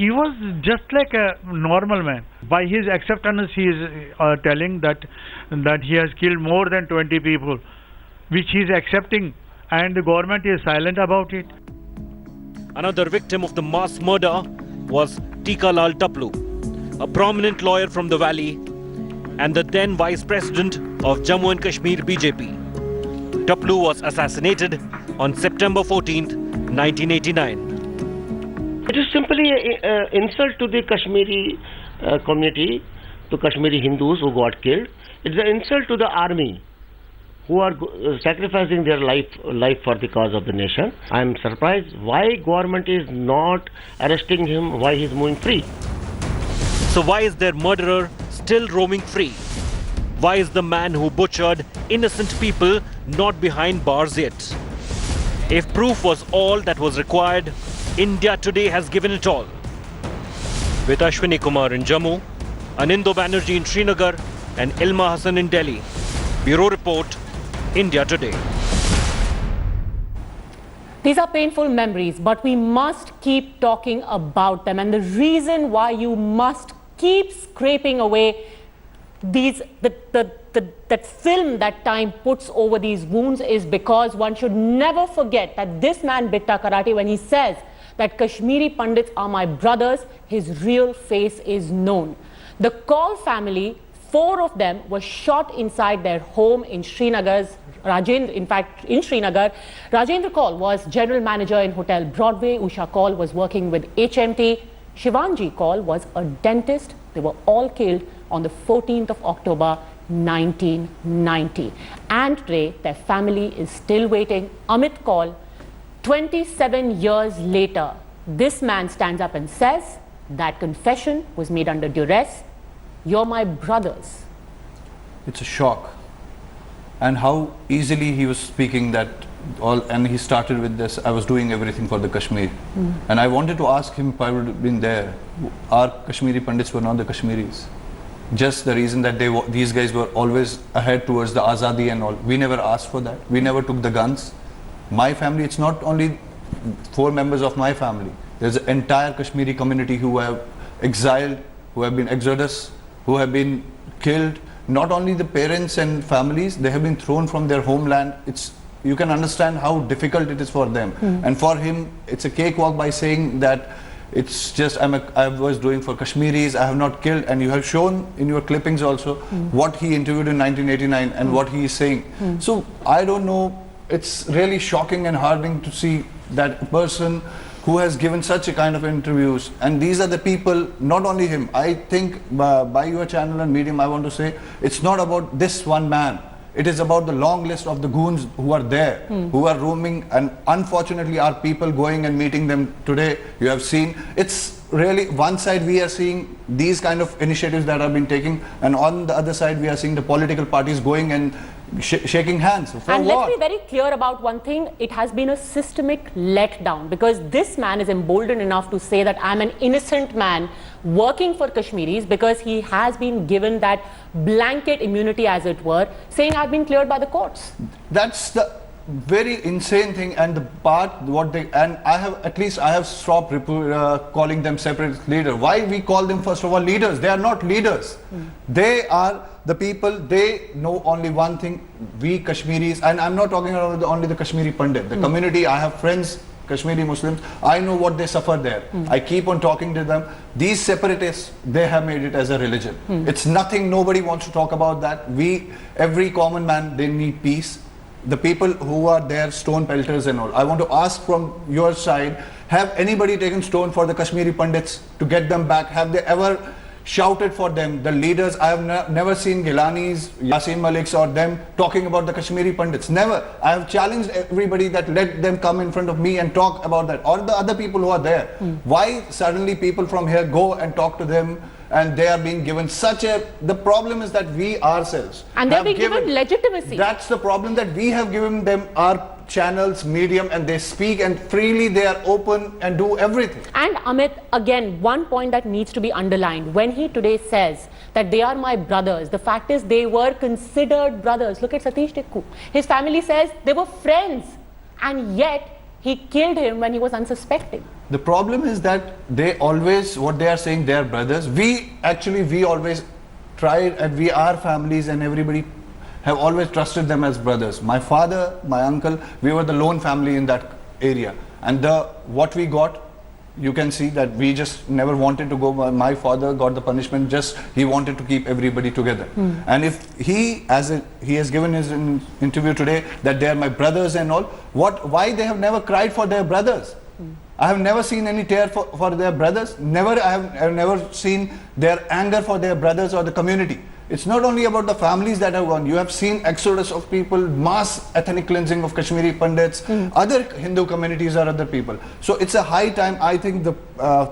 he was just like a normal man. By his acceptance, he is telling that he has killed more than 20 people, which he is accepting, and the government is silent about it. Another victim of the mass murder was Tika Lal Taplu, a prominent lawyer from the valley and the then vice president of Jammu and Kashmir BJP. Taplu was assassinated on September 14th, 1989. It is simply an insult to the Kashmiri community, to Kashmiri Hindus who got killed. It's an insult to the army who are sacrificing their life for the cause of the nation. I am surprised why government is not arresting him, why he is moving free. So why is their murderer still roaming free? Why is the man who butchered innocent people not behind bars yet? If proof was all that was required, India today has given it all. With Ashwini Kumar in Jammu, Anindo Banerjee in Srinagar and Ilma Hassan in Delhi. Bureau Report, India Today. These are painful memories, but we must keep talking about them. And the reason why you must keep scraping away that film that time puts over these wounds is because one should never forget that this man, Bitta Karate, when he says that Kashmiri Pandits are my brothers, his real face is known. The Kaul family, 4 of them were shot inside their home in Srinagar's in Srinagar. Rajendra Kaul was general manager in Hotel Broadway. Usha Kaul was working with HMT. Shivanji Kaul was a dentist. They were all killed on the 14th of October, 1990. And today, their family is still waiting. Amit Kaul, 27 years later, this man stands up and says that confession was made under duress. You're my brothers. It's a shock. And how easily he was speaking that all, and he started with this, I was doing everything for the Kashmir. And I wanted to ask him if I would have been there. Our Kashmiri Pandits were not the Kashmiris. Just the reason that these guys were always ahead towards the Azadi and all. We never asked for that. We never took the guns. My family, it's not only 4 members of my family. There's an entire Kashmiri community who have exiled, who have been exodus, who have been killed. Not only the parents and families, they have been thrown from their homeland. You can understand how difficult it is for them. And for him, it's a cakewalk by saying that it's just, I was doing for Kashmiris, I have not killed. And you have shown in your clippings also what he interviewed in 1989 and what he is saying. So I don't know, it's really shocking and hardening to see that a person who has given such a kind of interviews, and these are the people, not only him. I think by your channel and medium, I want to say, it's not about this one man. It is about the long list of the goons who are there, who are roaming, and unfortunately our people going and meeting them today, you have seen. It's really, one side we are seeing these kind of initiatives that have been taken, and on the other side we are seeing the political parties going and shaking hands. And let's be very clear about one thing. It has been a systemic letdown because this man is emboldened enough to say that I'm an innocent man working for Kashmiris because he has been given that blanket immunity, as it were, saying I've been cleared by the courts. That's the very insane thing, and the part I have stopped calling them separatist leaders. Why we call them first of all leaders? They are not leaders. They are the people. They know only one thing. We Kashmiris, and I'm not talking about only the Kashmiri Pandit, the community. I have friends, Kashmiri Muslims. I know what they suffer there. I keep on talking to them. These separatists, they have made it as a religion. It's nothing. Nobody wants to talk about that. Every common man, they need peace. The people who are there, stone pelters and all. I want to ask from your side, have anybody taken stone for the Kashmiri Pandits to get them back? Have they ever shouted for them? The leaders, I have never seen Gilanis, Yasin Maliks or them talking about the Kashmiri Pandits. Never. I have challenged everybody that let them come in front of me and talk about that. Or the other people who are there. Why suddenly people from here go and talk to them? And they are being given the problem is that we ourselves and they're being given legitimacy. That's the problem, that we have given them our channels, medium, and they speak and freely they are open and do everything. And Amit, again, one point that needs to be underlined, when he today says that they are my brothers, the fact is they were considered brothers. Look at Satish Tikku. His family says they were friends, and yet he killed him when he was unsuspecting. The problem is that they always, what they are saying, they are brothers. We always tried, and we are families, and everybody have always trusted them as brothers. My father, my uncle, we were the lone family in that area. And what we got, you can see that we just never wanted to go. My father got the punishment, just he wanted to keep everybody together. And if he has given his interview today that they are my brothers and all, why they have never cried for their brothers? I have never seen any tear for their brothers. I have never seen their anger for their brothers or the community. It's not only about the families that have gone. You have seen exodus of people, mass ethnic cleansing of Kashmiri Pandits, other Hindu communities or other people. So it's a high time. I think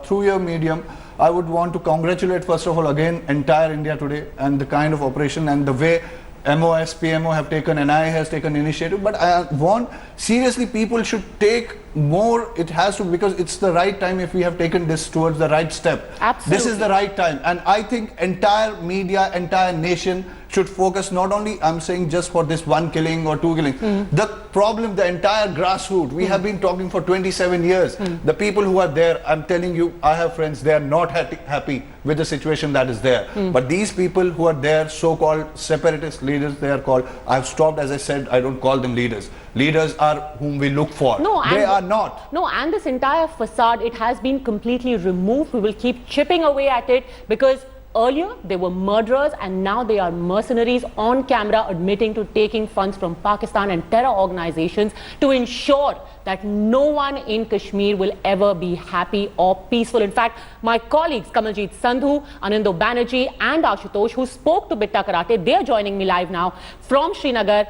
through your medium, I would want to congratulate first of all again entire India today and the kind of operation and the way MOS, PMO have taken, NI has taken initiative. But I want, seriously, people should take more. It has to, because it's the right time. If we have taken this towards the right step, absolutely, this is the right time. And I think entire media, entire nation should focus not only, I'm saying, just for this one killing or two killing. The problem, the entire grassroots, we have been talking for 27 years. The people who are there, I'm telling you, I have friends, they are not happy with the situation that is there. But these people who are there, so-called separatist leaders, they are called, I've stopped, as I said, I don't call them leaders. Leaders are whom we look for. No, they are not. No, and this entire facade, it has been completely removed. We will keep chipping away at it, because earlier they were murderers and now they are mercenaries on camera admitting to taking funds from Pakistan and terror organizations to ensure that no one in Kashmir will ever be happy or peaceful. In fact, my colleagues Kamaljeet Sandhu, Anando Banerjee and Ashutosh, who spoke to Bitta Karate, they are joining me live now from Srinagar.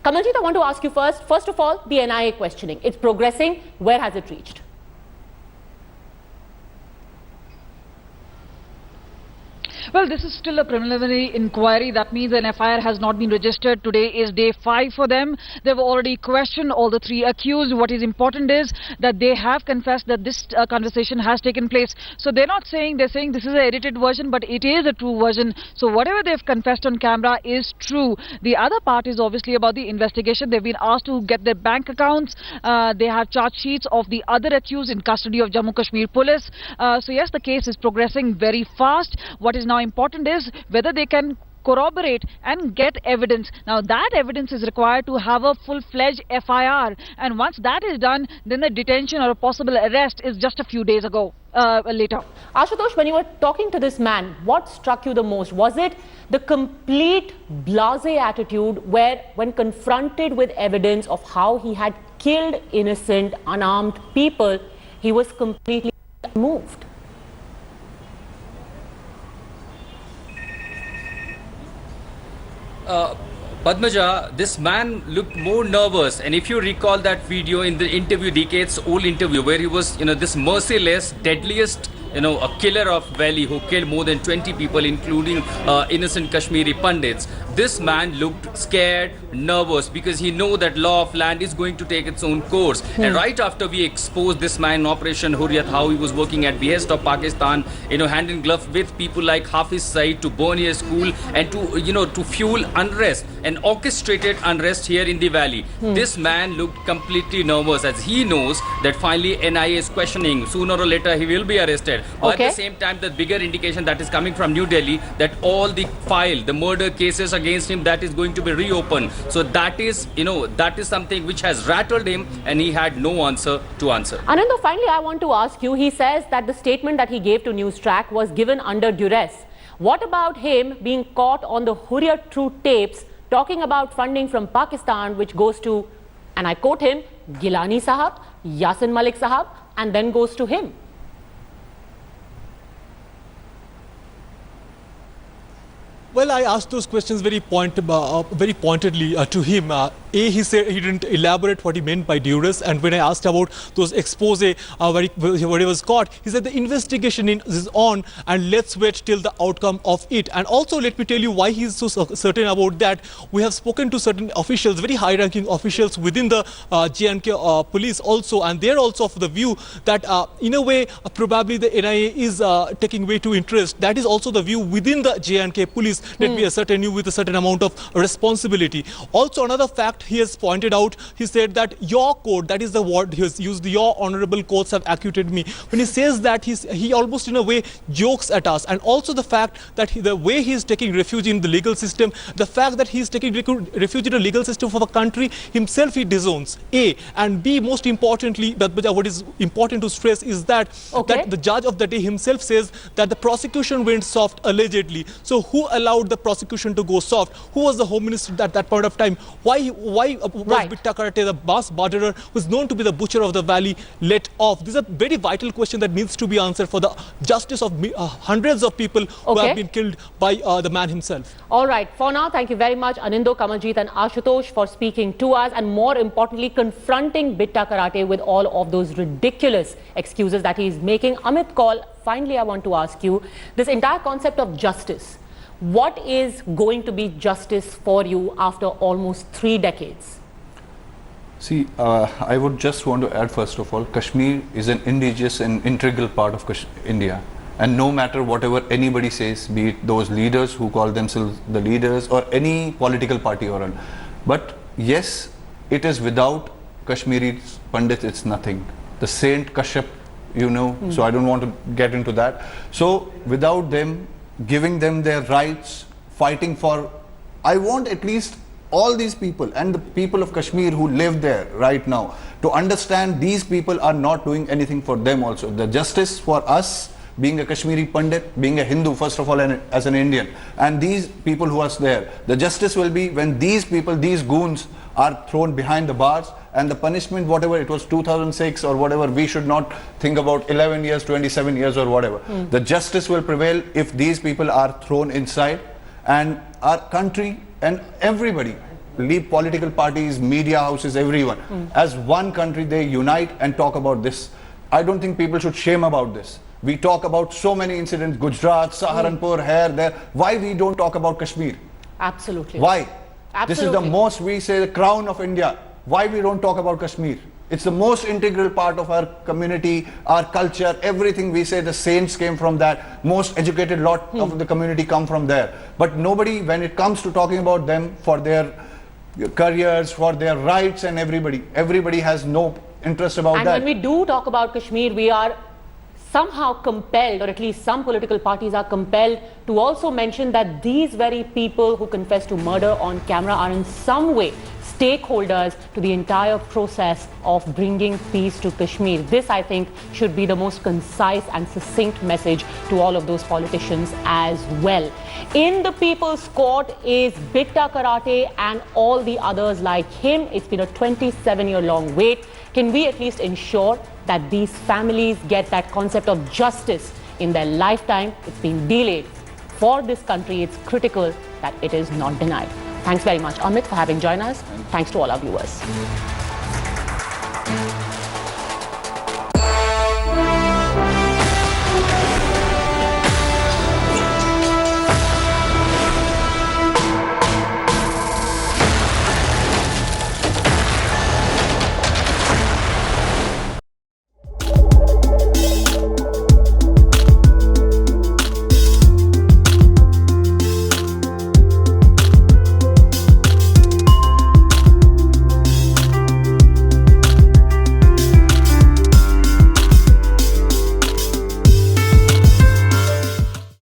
Kamaljeet, I want to ask you first of all, the NIA questioning. It's progressing. Where has it reached? Well, this is still a preliminary inquiry. That means an FIR has not been registered. Today is day 5 for them. They've already questioned all the 3 accused. What is important is that they have confessed that this conversation has taken place. So they're not saying, they're saying this is an edited version, but it is a true version. So whatever they've confessed on camera is true. The other part is obviously about the investigation. They've been asked to get their bank accounts. They have charge sheets of the other accused in custody of Jammu Kashmir Police. So yes, the case is progressing very fast. What is now important is whether they can corroborate and get evidence. Now that evidence is required to have a full-fledged FIR, and once that is done, then the detention or a possible arrest is just a few days ago later. Ashutosh, when you were talking to this man, what struck you the most? Was it the complete blasé attitude where, when confronted with evidence of how he had killed innocent unarmed people, he was completely moved? Padmaja, this man looked more nervous, and if you recall that video in the interview, decades old interview, where he was, this merciless, deadliest, a killer of Valley who killed more than 20 people, including innocent Kashmiri Pandits. This man looked scared, nervous, because he know that law of land is going to take its own course. And right after we exposed this man in Operation Hurriyat, how he was working at behest of Pakistan, hand in glove with people like Hafiz Saeed to burn his school and to, to fuel unrest and orchestrated unrest here in the valley. This man looked completely nervous, as he knows that finally NIA is questioning. Sooner or later he will be arrested. But at the same time, the bigger indication that is coming from New Delhi, that all the the murder cases against him, that is going to be reopened. So that is, that is something which has rattled him, and he had no answer to answer. Anando, finally I want to ask you, he says that the statement that he gave to Newstrack was given under duress. What about him being caught on the Hurriyat True tapes talking about funding from Pakistan, which goes to, and I quote him, Gilani Sahab, Yasin Malik Sahab, and then goes to him? Well, I asked those questions very pointedly to him. He said he didn't elaborate what he meant by duress, and when I asked about those expose where he was caught, he said the investigation is on and let's wait till the outcome of it. And also let me tell you why he is so certain about that. We have spoken to certain officials, very high-ranking officials within the J&K police also, and they're also of the view that in a way probably the NIA is taking way too interest. That is also the view within the J&K police. Let me ascertain you with a certain amount of responsibility. Also, another fact fact he has pointed out, he said that your court, that is the word he has used, your honorable courts have acquitted me. When he says that, he almost in a way jokes at us. And also the fact that the way he is taking refuge in the legal system, the fact that he is taking refuge in the legal system for the country, himself he disowns. A. And B, most importantly, what is important to stress is that, that the judge of the day himself says that the prosecution went soft allegedly. So who allowed the prosecution to go soft? Who was the Home Minister at that point of time? Why was Bitta Karate, the mass murderer, who is known to be the butcher of the valley, let off? This is a very vital question that needs to be answered for the justice of hundreds of people who have been killed by the man himself. All right. For now, thank you very much, Anindo, Kamaljeet and Ashutosh, for speaking to us and more importantly, confronting Bitta Karate with all of those ridiculous excuses that he is making. Amit Kaul, finally, I want to ask you, this entire concept of justice, what is going to be justice for you after almost 3 decades? See, I would just want to add, first of all, Kashmir is an indigenous and integral part of India. And no matter whatever anybody says, be it those leaders who call themselves the leaders or any political party or all. But yes, it is without Kashmiri Pandits, it's nothing. The Saint Kashyap, you know, so I don't want to get into that. So without them, giving them their rights, fighting for, I want at least all these people and the people of Kashmir who live there right now to understand these people are not doing anything for them also. The justice for us, being a Kashmiri Pandit, being a Hindu first of all and as an Indian, and these people who are there, the justice will be when these people, these goons are thrown behind the bars, and the punishment, whatever it was 2006 or whatever, we should not think about 11 years, 27 years or whatever. The justice will prevail if these people are thrown inside, and our country and everybody, leave political parties, media houses, everyone, as one country they unite and talk about this. I don't think people should shame about this. We talk about so many incidents, Gujarat, Saharanpur, here, there. Why we don't talk about Kashmir? Absolutely. Why? Absolutely. This is the most, we say, the crown of India. Why we don't talk about Kashmir? It's the most integral part of our community, our culture, everything. We say the saints came from that. Most educated lot of the community come from there. But nobody, when it comes to talking about them for their careers, for their rights and everybody has no interest about that. And when we do talk about Kashmir, we are somehow compelled, or at least some political parties are compelled to also mention that these very people who confess to murder on camera are in some way stakeholders to the entire process of bringing peace to Kashmir. This, I think, should be the most concise and succinct message to all of those politicians as well. In the People's Court is Bitta Karate and all the others like him. It's been a 27-year-long wait. Can we at least ensure that these families get that concept of justice in their lifetime? It's been delayed. For this country, it's critical that it is not denied. Thanks very much, Amit, for having joined us. Thanks to all our viewers.